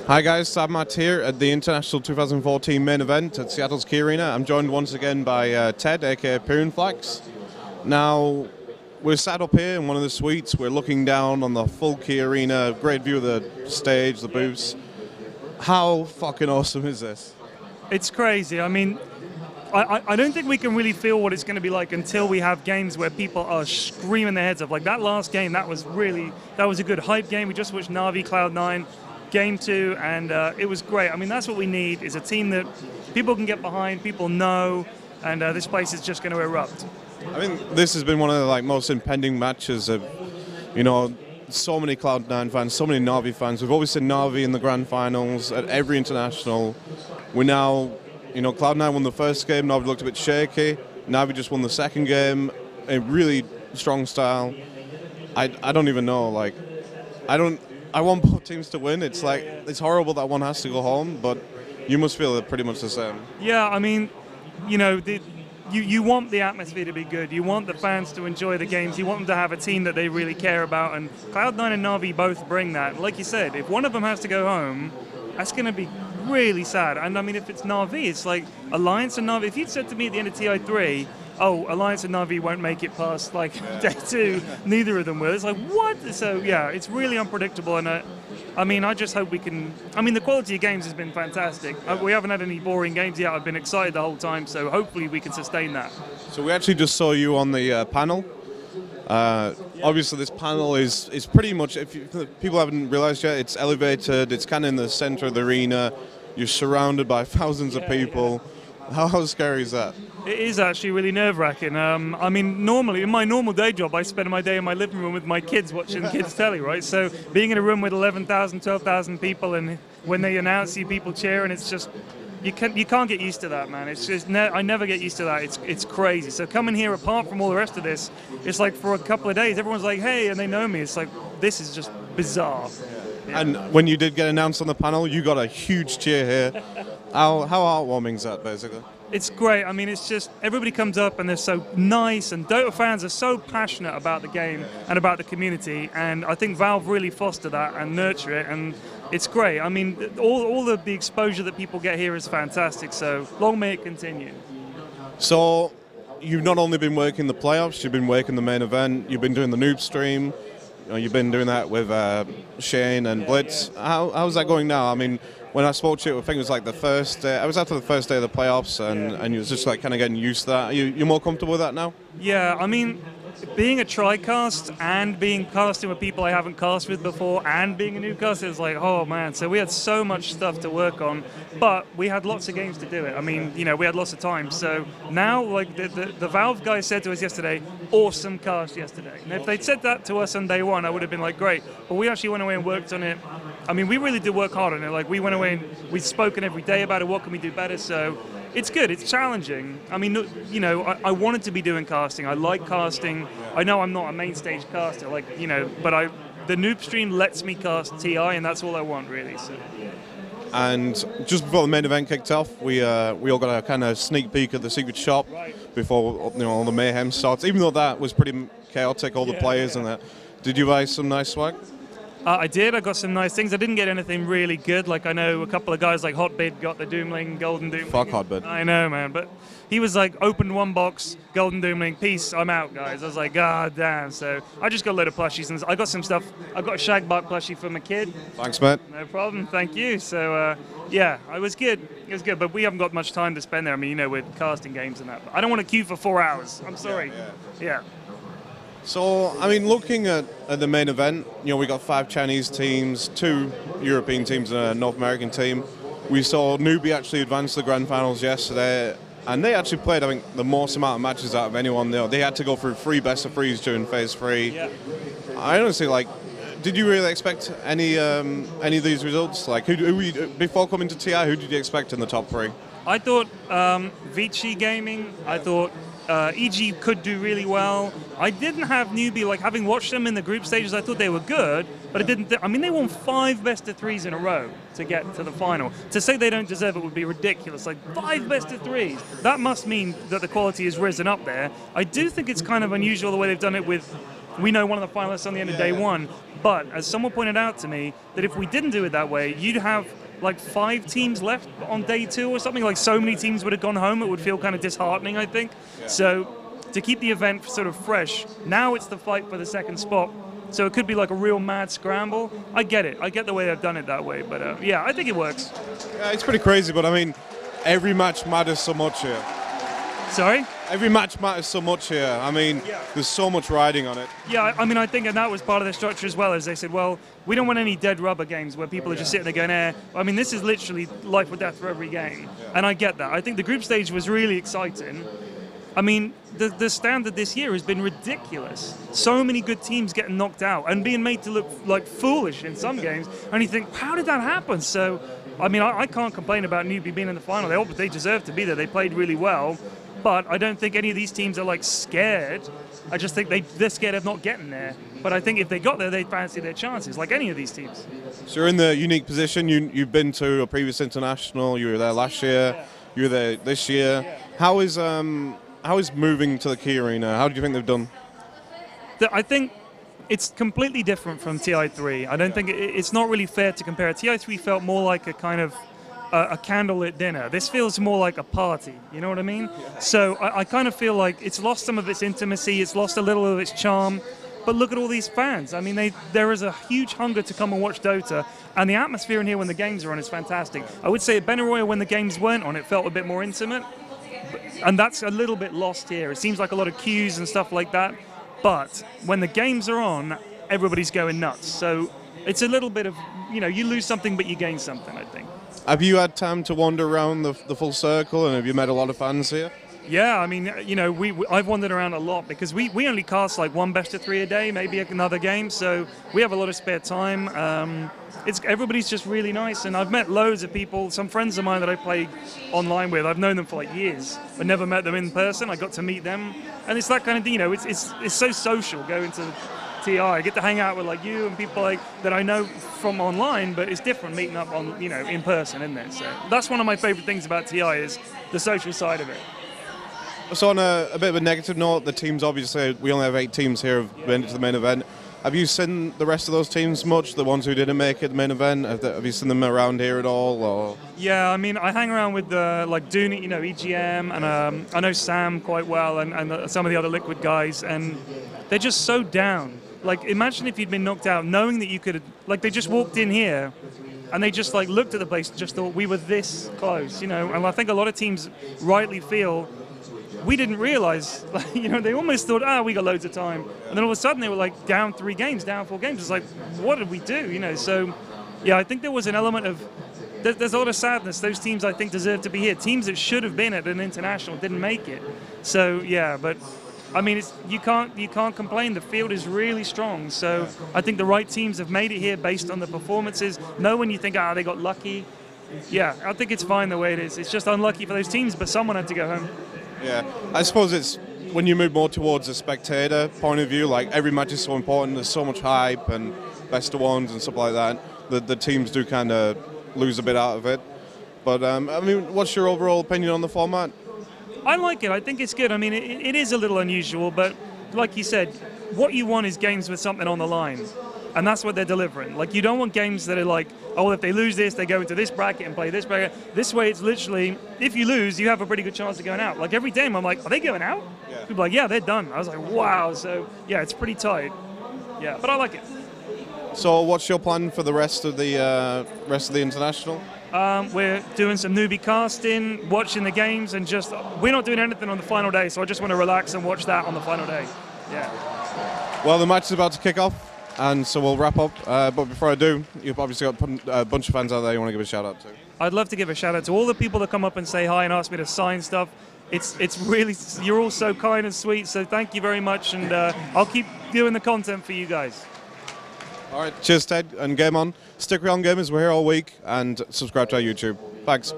Hi guys, CyborgMatt here at the International 2014 main event at Seattle's Key Arena. I'm joined once again by Ted, aka PyrionFlax. Now, we're sat up here in one of the suites. We're looking down on the full Key Arena, great view of the stage, the booths. How fucking awesome is this? It's crazy. I mean, I don't think we can really feel what it's going to be like until we have games where people are screaming their heads off. Like that last game, that was a good hype game. We just watched Na'Vi Cloud9 Game 2, and it was great. I mean, that's what we need, is a team that people can get behind, people know, and this place is just going to erupt. I mean, this has been one of the most impending matches of, so many Cloud9 fans, so many Na'Vi fans. We've always seen Na'Vi in the grand finals at every international. We now, Cloud9 won the first game, Na'Vi looked a bit shaky. Na'Vi just won the second game, a really strong style. I don't even know, I want both teams to win. It's it's horrible that one has to go home, but you must feel pretty much the same. Yeah, I mean, you want the atmosphere to be good. You want the fans to enjoy the games. You want them to have a team that they really care about. And Cloud9 and Na'Vi both bring that. Like you said, if one of them has to go home, that's going to be really sad. And I mean, if it's Na'Vi, it's like Alliance and Na'Vi. If you'd said to me at the end of TI4, oh, Alliance and Na'Vi won't make it past day 2, neither of them will. It's like, what? So yeah, it's really unpredictable, and I mean, I just hope we can. I mean, the quality of games has been fantastic. We haven't had any boring games yet. I've been excited the whole time, so hopefully we can sustain that. So we actually just saw you on the panel. Obviously, this panel is pretty much, if people haven't realized yet, it's elevated. It's kind of in the center of the arena. You're surrounded by thousands of people. Yeah. How scary is that? It is actually really nerve-wracking. I mean, normally, in my normal day job, I spend my day in my living room with my kids watching kids' telly, right? So being in a room with 11,000, 12,000 people, and when they announce you, people cheer, and it's just, you can't get used to that, man. It's just, I never get used to that. It's crazy. So coming here, apart from all the rest of this, it's like for a couple of days, everyone's like, hey, and they know me. It's like, this is just bizarre. Yeah. And when you did get announced on the panel, you got a huge cheer here. How heartwarming is that, basically? It's great. I mean, it's just, everybody comes up and they're so nice, and Dota fans are so passionate about the game and about the community, and I think Valve really foster that and nurture it, and it's great. I mean, all of the exposure that people get here is fantastic, so long may it continue. So, you've not only been working the playoffs, you've been working the main event, you've been doing the noob stream, you've been doing that with Shane and Blitz. How's that going now? I mean, when I spoke to you, I think it was like the first day, I was after the first day of the playoffs, and you was just kind of getting used to that. You're more comfortable with that now? Yeah, I mean, being a tri-cast and being casting with people I haven't cast with before and being a new cast, it was like, oh man. So we had so much stuff to work on, but we had lots of games to do it. I mean, we had lots of time. So now, like the Valve guy said to us yesterday, awesome cast yesterday. And if they'd said that to us on day one, I would have been like, great. But we actually went away and worked on it. I mean, we really did work hard on it. Like, we went away and we've spoken every day about it. What can we do better? So it's good. It's challenging. I mean, I wanted to be doing casting. I like casting. I know I'm not a main stage caster, but the noob stream lets me cast TI, and that's all I want, really. So. And just before the main event kicked off, we all got a kind of sneak peek at the secret shop before all the mayhem starts. Even though that was pretty chaotic, all the players and that. Did you buy some nice swag? I did. I got some nice things. I didn't get anything really good. Like, I know a couple of guys like Hotbid got the Doomling, Golden Doomling. Fuck Hotbid. I know, man. But he was like, opened one box, Golden Doomling, peace, I'm out, guys. I was like, god damn. So I just got a load of plushies, and I got some stuff. I got a Shagbark plushie for my kid. Thanks, Matt. No problem. Thank you. So, yeah, it was good. It was good. But we haven't got much time to spend there. I mean, we're casting games and that. But I don't want to queue for 4 hours. I'm sorry. Yeah. So, I mean, looking at the main event, we got 5 Chinese teams, 2 European teams, and a North American team. We saw Newbie actually advance to the grand finals yesterday, and they actually played, I think, the most amount of matches out of anyone. They had to go through 3 best of 3s during phase 3. Yeah. I honestly, did you really expect any of these results? Before coming to TI, who did you expect in the top 3? I thought Vici Gaming. I thought EG could do really well. I didn't have Newbie, having watched them in the group stages, I thought they were good, but they won 5 best of 3s in a row to get to the final. To say they don't deserve it would be ridiculous. 5 best of 3s. That must mean that the quality has risen up there. I do think it's kind of unusual the way they've done it with we know one of the finalists on the end of day one. But as someone pointed out to me, that if we didn't do it that way, you'd have like 5 teams left on day 2 or something. Like so many teams would have gone home. It would feel kind of disheartening, I think. So to keep the event sort of fresh, now it's the fight for the second spot. So it could be like a real mad scramble. I get it. I get the way they've done it that way. But yeah, I think it works. Yeah, it's pretty crazy, but I mean, every match matters so much here. Sorry? Every match matters so much here. I mean, there's so much riding on it. Yeah, I mean, I think, and that was part of their structure as well, as they said, well, we don't want any dead rubber games where people are just sitting there going, I mean, this is literally life or death for every game. And I get that. I think the group stage was really exciting. I mean, the standard this year has been ridiculous. So many good teams getting knocked out and being made to look like foolish in some games. And you think, how did that happen? So, I mean, I can't complain about Newbie being in the final. They deserve to be there. They played really well. But I don't think any of these teams are like scared. I just think they're scared of not getting there. But I think if they got there, they'd fancy their chances, like any of these teams. So you're in the unique position. You've been to a previous international. You were there last year. You were there this year. How is moving to the key arena? How do you think they've done? I think it's completely different from TI3. I don't think it's not really fair to compare. TI3 felt more like a kind of a candlelit dinner. This feels more like a party, you know what I mean? So I kind of feel like it's lost some of its intimacy, it's lost a little of its charm, but look at all these fans. I mean, there is a huge hunger to come and watch Dota, and the atmosphere in here when the games are on is fantastic. I would say at Benaroya, when the games weren't on, it felt a bit more intimate, and that's a little bit lost here. It seems like a lot of queues and stuff like that, but when the games are on, everybody's going nuts. So it's a little bit of, you know, you lose something, but you gain something, I think. Have you had time to wander around the full circle, and have you met a lot of fans here? Yeah, I mean, you know, I've wandered around a lot because we only cast like 1 best of 3 a day, maybe another game, so we have a lot of spare time. Everybody's just really nice, and I've met loads of people, some friends of mine that I played online with. I've known them for like years, but never met them in person. I got to meet them, and it's that kind of thing, you know, it's so social going to TI. I get to hang out with like you and people like that I know from online, but it's different meeting up on, you know, in person, isn't it? So that's one of my favorite things about TI is the social side of it. So on a bit of a negative note, the teams, obviously, we only have 8 teams here who've made it to the main event. Have you seen the rest of those teams much, the ones who didn't make it the main event? Have you seen them around here at all? Or? Yeah, I mean, I hang around with like Dooney, you know, EGM, and I know Sam quite well, and some of the other Liquid guys, and they're just so down. Like, imagine if you'd been knocked out, knowing that you could, like, they just walked in here, and they just like looked at the place, and just thought we were this close, you know. And I think a lot of teams rightly feel we didn't realize, like, you know, they almost thought, we got loads of time, and then all of a sudden they were like down 3 games, down 4 games. It's like, what did we do, you know? So, yeah, I think there was an element of there's a lot of sadness. Those teams I think deserve to be here. Teams that should have been at an international didn't make it. So yeah, but. I mean, you can't complain. The field is really strong, so I think the right teams have made it here based on the performances. No, when you think, they got lucky. Yeah, I think it's fine the way it is. It's just unlucky for those teams, but someone had to go home. Yeah, I suppose it's when you move more towards a spectator point of view. Like every match is so important. There's so much hype and best of ones and stuff like that. The teams do kind of lose a bit out of it. But I mean, what's your overall opinion on the format? I like it. I think it's good. I mean, it is a little unusual, but like you said, what you want is games with something on the line, and that's what they're delivering. Like, you don't want games that are like, if they lose this, they go into this bracket and play this bracket. This way, it's literally, if you lose, you have a pretty good chance of going out. Like, every game, I'm like, are they going out? Yeah. People are like, yeah, they're done. I was like, wow. So, yeah, it's pretty tight. Yeah, but I like it. So, what's your plan for the rest of the international? We're doing some newbie casting, watching the games, and we're not doing anything on the final day, so I just want to relax and watch that on the final day. Yeah. Well, the match is about to kick off, and so we'll wrap up. But before I do, you've obviously got a bunch of fans out there you want to give a shout out to. I'd love to give a shout out to all the people that come up and say hi and ask me to sign stuff. It's really, you're all so kind and sweet, so thank you very much, and I'll keep doing the content for you guys. All right, cheers, Ted, and game on. Stick around, gamers. We're here all week, and subscribe to our YouTube. Thanks.